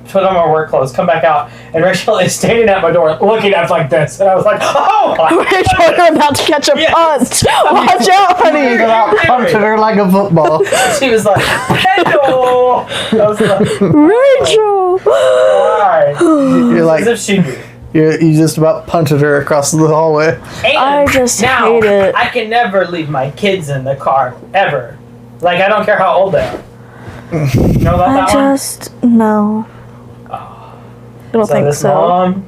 put on my work clothes, come back out, and Rachel is standing at my door looking at me like this. And I was like, oh! Rachel, you're about to catch a Yes. punch. Watch out, honey. You're out punching her like a football. She was like, hello! I was like, Rachel. why? You're like, As if she knew. you just about punted her across the hallway. And I just now, hate it. I can never leave my kids in the car, ever. Like, I don't care how old they are. You know about I that just, no. I don't one? So think this so. mom,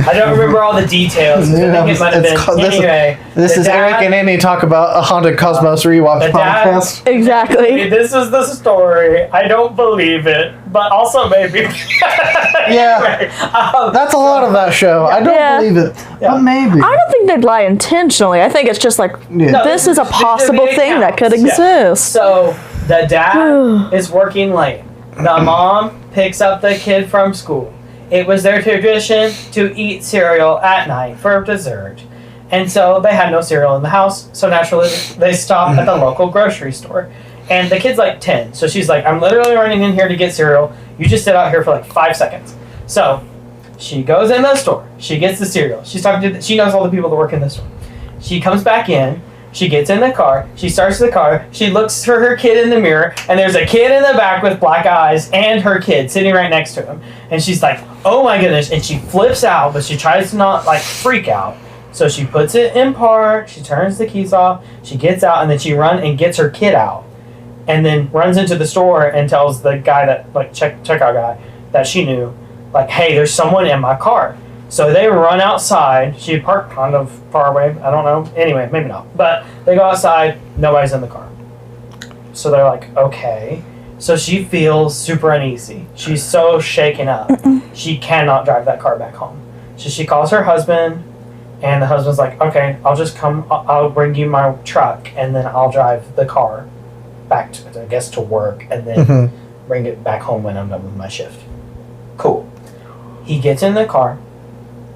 I don't remember all the details. I think it might have It's been. called- Anyway, This the is dad- Eric and Annie talk about a Haunted Cosmos rewatch the dad- podcast. Exactly. This is the story. I don't believe it, but also maybe. Yeah. Anyway, That's a lot of that show. I don't Yeah. believe it, Yeah. but maybe. I don't think they'd lie intentionally. I think it's just like, Yeah. No, this is a the possible thing that could accounts, yeah. exist. So the dad is working late. The mom picks up the kid from school. It was their tradition to eat cereal at night for dessert. And so they had no cereal in the house, so naturally they stopped at the local grocery store. And the kid's like 10, so she's like, I'm literally running in here to get cereal. You just sit out here for like 5 seconds. So she goes in the store. She gets the cereal. She's talking to. She knows all the people that work in the store. She comes back in. She gets in the car. She starts the car. She looks for her kid in the mirror, and there's a kid in the back with black eyes and her kid sitting right next to him. And she's like, "Oh my goodness!" And she flips out, but she tries to not like freak out. So she puts it in park. She turns the keys off. She gets out, and then she runs and gets her kid out, and then runs into the store and tells the guy that like checkout guy that she knew, like, "Hey, there's someone in my car." So they run outside. She parked kind of far away. I don't know. Anyway, maybe not. But they go outside. Nobody's in the car. So they're like, okay. So she feels super uneasy. She's so shaken up. She cannot drive that car back home. So she calls her husband, and the husband's like, okay, I'll just come. I'll bring you my truck, and then I'll drive the car back to, I guess, to work, and then bring it back home when I'm done with my shift. Cool. He gets in the car.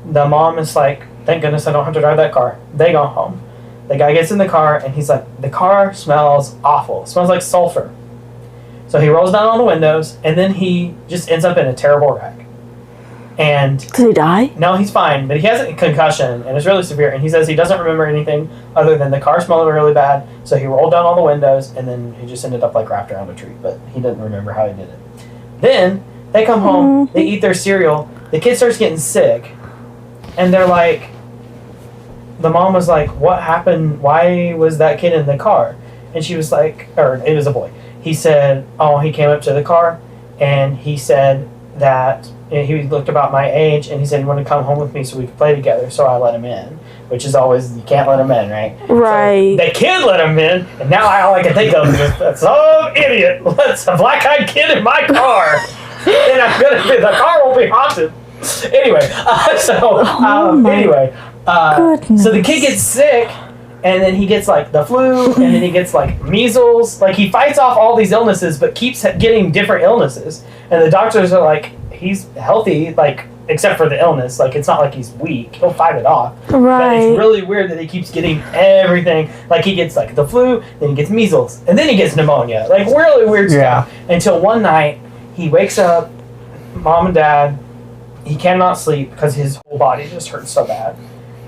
The mom is like, thank goodness I don't have to drive that car. They go home. The guy gets in the car and he's like, the car smells awful. It smells like sulfur. So he rolls down all the windows and then he just ends up in a terrible wreck. And Did he die? no, he's fine, but he has a concussion, and it's really severe. And he says he doesn't remember anything other than the car smelled really bad, so he rolled down all the windows, and then he just ended up like wrapped around a tree. But he doesn't remember how he did it. Then they come home, they eat their cereal. The kid starts getting sick, and they're like, the mom was like, "What happened? Why was that kid in the car?" And she was like, or it was a boy. He said, "Oh, he came up to the car, and he said that." He looked about my age, and he said he wanted to come home with me so we could play together. So I let him in, which is always, you can't let him in, right? Right. So the kid let him in, and now all I can think of is just some idiot lets a black-eyed kid in my car, and the car won't be haunted. Anyway, so the kid gets sick, and then he gets like the flu, and then he gets like measles. Like he fights off all these illnesses, but keeps getting different illnesses. And the doctors are like, he's healthy, like except for the illness. Like it's not like he's weak; he'll fight it off. Right. But it's really weird that he keeps getting everything. Like he gets like the flu, then he gets measles, and then he gets pneumonia. Like really weird stuff. Until one night he wakes up, mom and dad. He cannot sleep because his whole body just hurts so bad.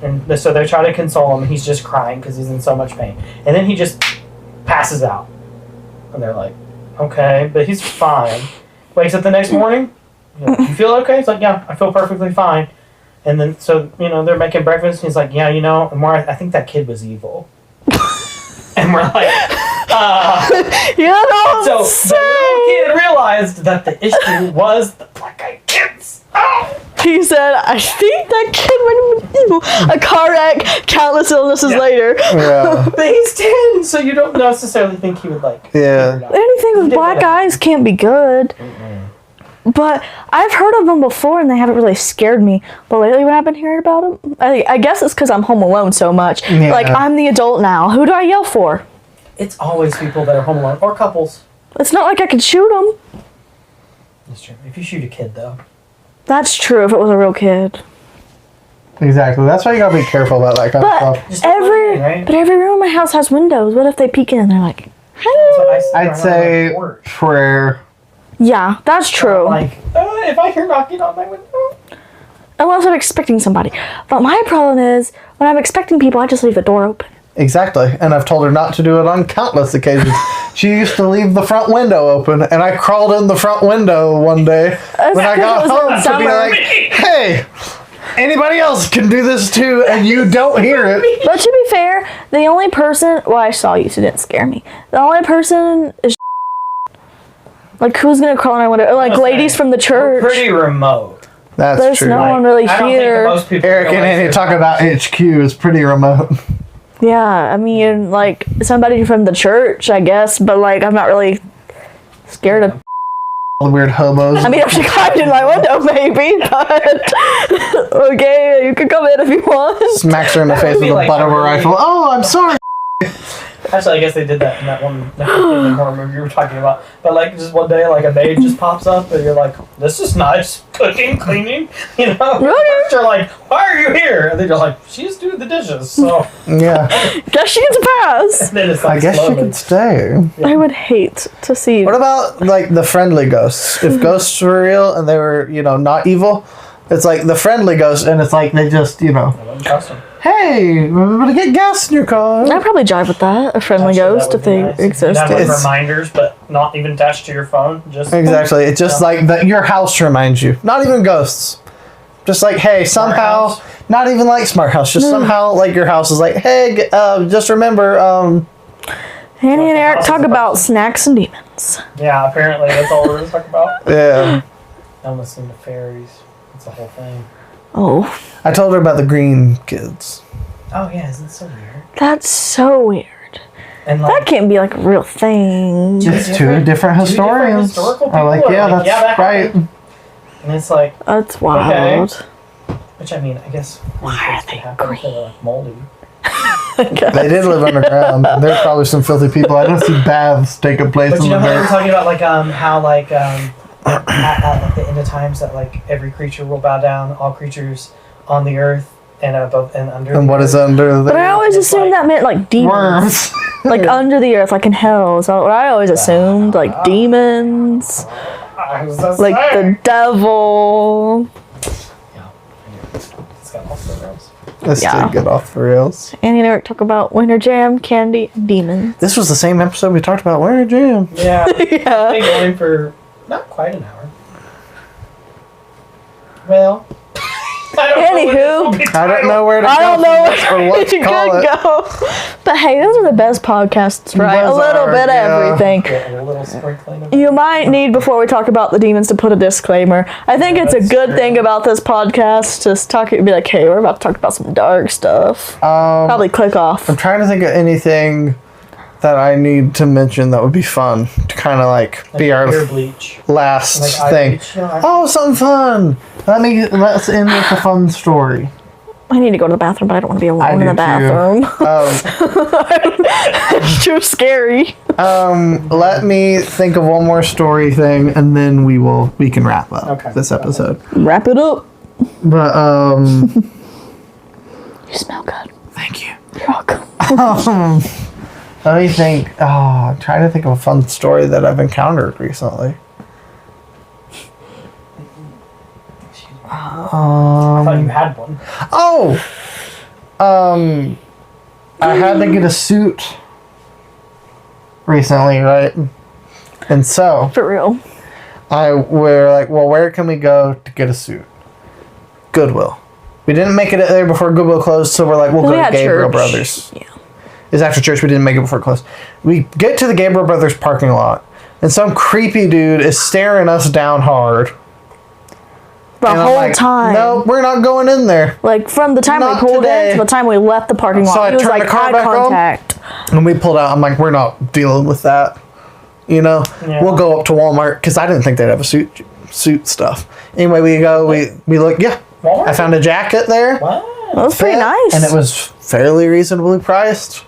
And so they try to console him, and he's just crying because he's in so much pain. And then he just passes out. And they're like, okay, but he's fine. Wakes up the next morning, you feel okay? He's like, yeah, I feel perfectly fine. And then, so, they're making breakfast, and he's like, yeah, and more, I think that kid was evil. And we're like, so the little kid realized that the issue was the black-eyed kids. Oh! He said, I think that kid went with you. A car wreck, countless illnesses later. Yeah. But he's 10, so you don't necessarily think he would figure it out. Anything with black eyes can't be good. But I've heard of them before, and they haven't really scared me. But lately, when I've been hearing about them, I guess it's because I'm home alone so much. Yeah. Like, I'm the adult now. Who do I yell for? It's always people that are home alone, or couples. It's not like I could shoot them. That's true. If you shoot a kid, though. That's true if it was a real kid. Exactly. That's why you gotta be careful about that kind of stuff. Just every room in my house has windows. What if they peek in and they're like, hey? I'd say prayer. Yeah, that's true. If I hear knocking on my window. Unless I'm expecting somebody. But my problem is, when I'm expecting people, I just leave the door open. Exactly. And I've told her not to do it on countless occasions. She used to leave the front window open, and I crawled in the front window one day when I got home to be like, hey, anybody else can do this too, and you don't hear it. But to be fair, the only person, well, I saw you, so it didn't scare me. The only person is like, who's gonna crawl in our window? Or like ladies from the church. We're pretty remote. That's There's true. no one really I don't here. think most people Eric and Annie talk about HQ is pretty remote. Yeah, I mean, like, somebody from the church, I guess, but like, I'm not really scared of All the weird hobos. I mean, if she climbed in my window, maybe, but okay, you can come in if you want. Smacks her in the face with the butt of a rifle. Oh, I'm sorry. Actually, I guess they did that in that one horror movie you were talking about. But just one day, a maid just pops up, and you're like, "This is nice, cooking, cleaning." Okay. You're like, "Why are you here?" And then you're like, "She's doing the dishes." So Yeah. Guess she gets a pass. and then it's I guess she slowly. could stay. I would hate to see. What about the friendly ghosts? If ghosts were real and they were, not evil, it's like the friendly ghosts, and it's like they just, I wouldn't trust them. hey, remember to get gas in your car. I'd probably jive with that. A friendly Actually, ghost that if would be they nice. exist. You'd have It's- reminders, but not even attached to your phone. Just Exactly. It's just like that your house reminds you. Not even ghosts. Just like, hey, somehow, house. not even like smart house, just somehow your house is like, hey, just remember, Annie and Eric talk about snacks and demons. Yeah, apparently that's all we're going to talk about. yeah. I'm listening to fairies. It's the whole thing. Oh, I told her about the green kids. Oh yeah, isn't it so weird? that's so weird. And That can't be like a real thing. It's two different historians. historical I'm like, people are yeah, like, that's yeah, that right. happened. And it's like, That's wild. which I mean, I guess Why are things could they happen if they're moldy. They did live underground. There's probably some filthy people. I don't see baths taking place But in you the know how they were dirt. talking about how at the end of times that every creature will bow down, all creatures on the earth and above and under. And the what earth. is under But I there? always It's assumed like that meant like demons. Worms. Like under the earth, like in hell. So what I always assumed, like demons, I was just like saying. the devil. This did get off the rails. Annie and Eric talk about winter jam, candy, and demons. This was the same episode we talked about winter jam. Yeah. Yeah. I've been going for not quite an hour. Well, Anywho, I don't know where to go. I don't know or what to call it. go. But hey, those are the best podcasts, right? Those a little are, bit of yeah. everything. Yeah, a little sprinkling of You might need, before we talk about the demons, to put a disclaimer. I think it's a That's good true. thing about this podcast to be like, hey, we're about to talk about some dark stuff. Probably click off. I'm trying to think of anything that I need to mention that would be fun to kind of like be our hair bleach. last Like eye thing. bleach, you know, Oh, something fun. Let's end with a fun story. I need to go to the bathroom, but I don't want to be alone in do the too. bathroom. It's too scary. Let me think of one more story thing, and then we can wrap up this episode. Wrap it up. But You smell good. thank you. You're welcome. Let me think. Oh, I'm trying to think of a fun story that I've encountered recently. I thought you had one. I had to get a suit recently, right? And so For real. we're like, well, where can we go to get a suit? Goodwill. We didn't make it there before Goodwill closed, so we're like, we'll go We to had Gabriel church. Brothers. Yeah. It's after church. We didn't make it before it closed. We get to the Gabriel Brothers parking lot, and some creepy dude is staring us down hard. The And I'm whole like, time. No, we're not going in there. Like from the time Not we pulled today. in to the time we left the parking lot, So I he was turned like the car eye back on. contact. And we pulled out. I'm like, we're not dealing with that. You know, Yeah. we'll go up to Walmart because I didn't think they'd have a suit stuff. Anyway, we go. We look. Yeah, Walmart? I found a jacket there. Wow. That was pretty fit, nice. and it was fairly reasonably priced.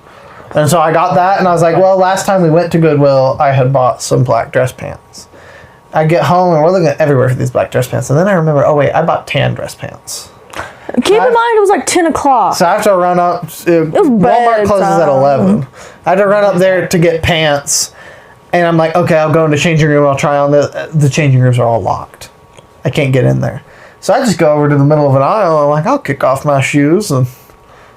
And so I got that, and I was like, well, last time we went to Goodwill, I had bought some black dress pants. I get home, and we're looking everywhere for these black dress pants, and then I remember, oh wait, I bought tan dress pants. Keep in mind, it was like 10 o'clock. So I have to run up. Walmart bad closes at time. 11. I had to run up there to get pants, and I'm like, okay, I'll go in the changing room. I'll try on the changing rooms are all locked. I can't get in there. So I just go over to the middle of an aisle, and I'm like, I'll kick off my shoes and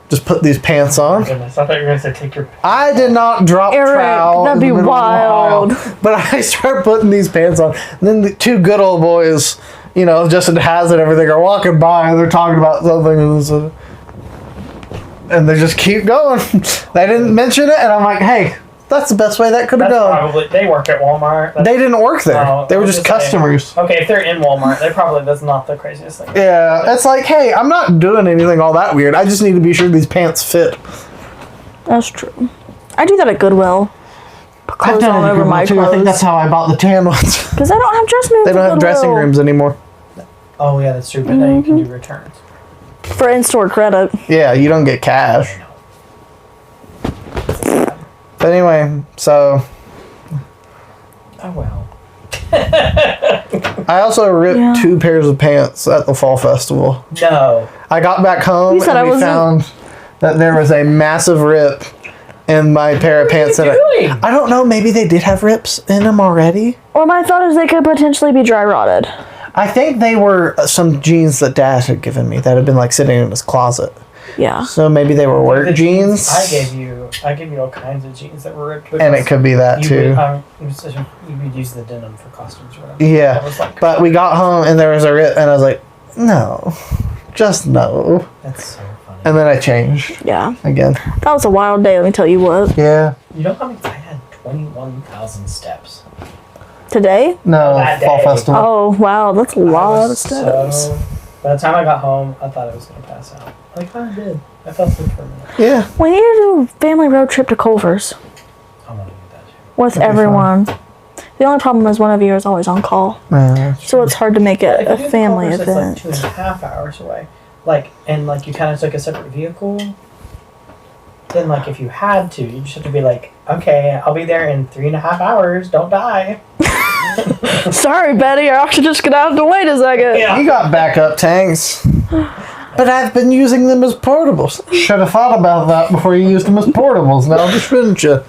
just put these pants on. Goodness, I thought you were going to say take your. I did not drop Eric, trowel. that'd in the be middle of wild. the aisle, but I start putting these pants on. And then the two good old boys, you know, Justin Has and everything, are walking by and they're talking about something. And they just keep going. They didn't mention it, and I'm like, hey, that's the best way that could have That's gone. probably they work at Walmart. They didn't work there. Oh, They were I'm just saying. customers. Okay, if they're in Walmart, that's not the craziest thing. Yeah, it's like, hey, I'm not doing anything all that weird. I just need to be sure these pants fit. That's true. I do that at Goodwill. Put clothes all over my I think that's clothes. how I bought the tan ones. Because I don't have dressing rooms They don't at have dressing Goodwill. rooms anymore. Oh yeah, that's true. But now you can do returns. For in-store credit. Yeah, you don't get cash. But anyway, so Oh well. I also ripped Yeah. 2 pairs of pants at the fall festival. No. I got back home You said I and we wasn't- found that there was a massive rip in my pair of pants. What are you doing? I don't know, maybe they did have rips in them already. Or my thought is they could potentially be dry rotted. I think they were some jeans that Dad had given me that had been like sitting in his closet. Yeah. So maybe they were work The jeans. I gave you all kinds of jeans that were ripped. And it could be that you too. would use the denim for costumes or whatever. Yeah, That was like, but we got home and there was a rip, and I was like, no, just no. that's so funny. And then I changed Yeah. again. That was a wild day, let me tell you what. Yeah. You know how many? I had 21,000 steps. Today? No, That fall day. festival. Oh, wow. That's a I lot was of steps. By the time I got home, I thought I was going to pass out. I kind of did. I felt sick for a minute. Yeah. We need to do a family road trip to Culver's I want to do that too. with That'd be everyone. The only problem is one of you is always on call. So it's hard to make it If a you do the family Culver's, event. It's like 2.5 hours away. And you kind of took a separate vehicle. Then, if you had to, you just have to be like, okay, I'll be there in 3.5 hours. Don't die. Sorry, Betty, our oxygen just gonna have to wait a second. Yeah. You got backup tanks. But I've been using them as portables. Should have thought about that before you used them as portables, now shouldn't you?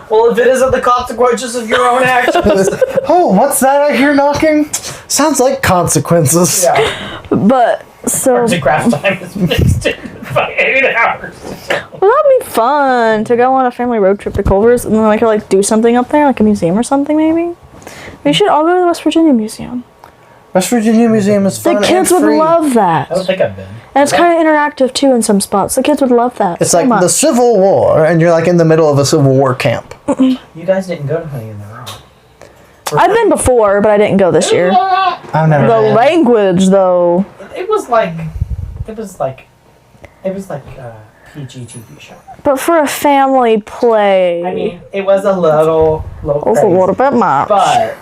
Well, if it isn't the consequences of your own actions. Oh, what's that I hear knocking? Sounds like consequences. Yeah. But, so, Arts and crafts time is mixed in. for 8 hours. Well, that'd be fun to go on a family road trip to Culver's and then I could like do something up there, like a museum or something maybe. We should all go to the West Virginia Museum. West Virginia Museum is fun. The kids and would free. love that. I don't think I've been. And it's kind of interactive too in some spots. The kids would love that. It's so like much. the Civil War, and you're like in the middle of a Civil War camp. You guys didn't go to Honey in the Rock. I've been before, but I didn't go this year. I've never The been. language, though. It was like a PG TV show. But for a family play, I mean, it was a little it was a crazy, little bit much. but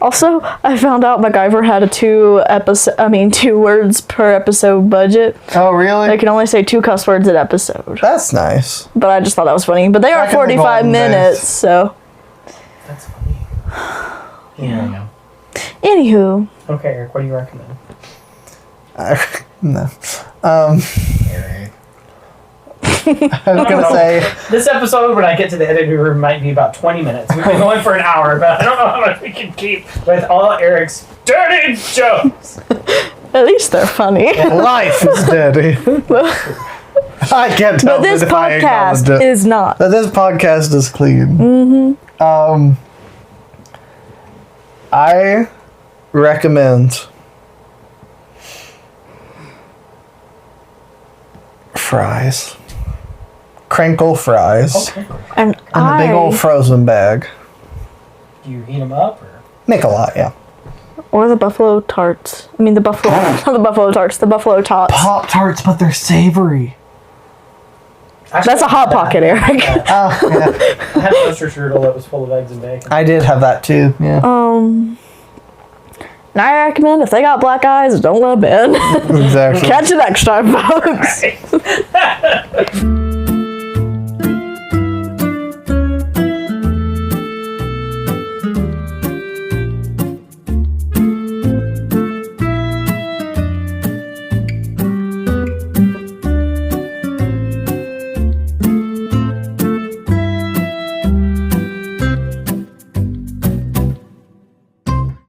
Also, I found out MacGyver had a 2 words per episode budget. Oh, really? I can only say 2 cuss words an episode. That's nice. But I just thought that was funny. But they are Back in the 45 golden minutes, days. so. that's funny. Yeah. Anywho. Okay, Eric, what do you recommend? No. Eric. I was gonna say This episode, when I get to the editing room, might be about 20 minutes. We've been going for an hour, but I don't know how much we can keep with all Eric's dirty jokes. At least they're funny. life is dirty. I can't tell. But this if I acknowledge podcast it. is not. But this podcast is clean. I recommend fries. Crinkle fries. Okay. And In a big old frozen bag. Do you heat them up, or? Make a lot, yeah. Or the buffalo tarts. I mean, the buffalo, not the buffalo tarts, the buffalo tots. Pop Tarts, but they're savory. Actually, That's a Hot I had Pocket, that. Eric. Oh, yeah. I had a toaster strudel that was full of eggs and bacon. I did have that too, yeah. And I recommend if they got black eyes, don't let them in. Exactly. Catch you next time, folks. Right.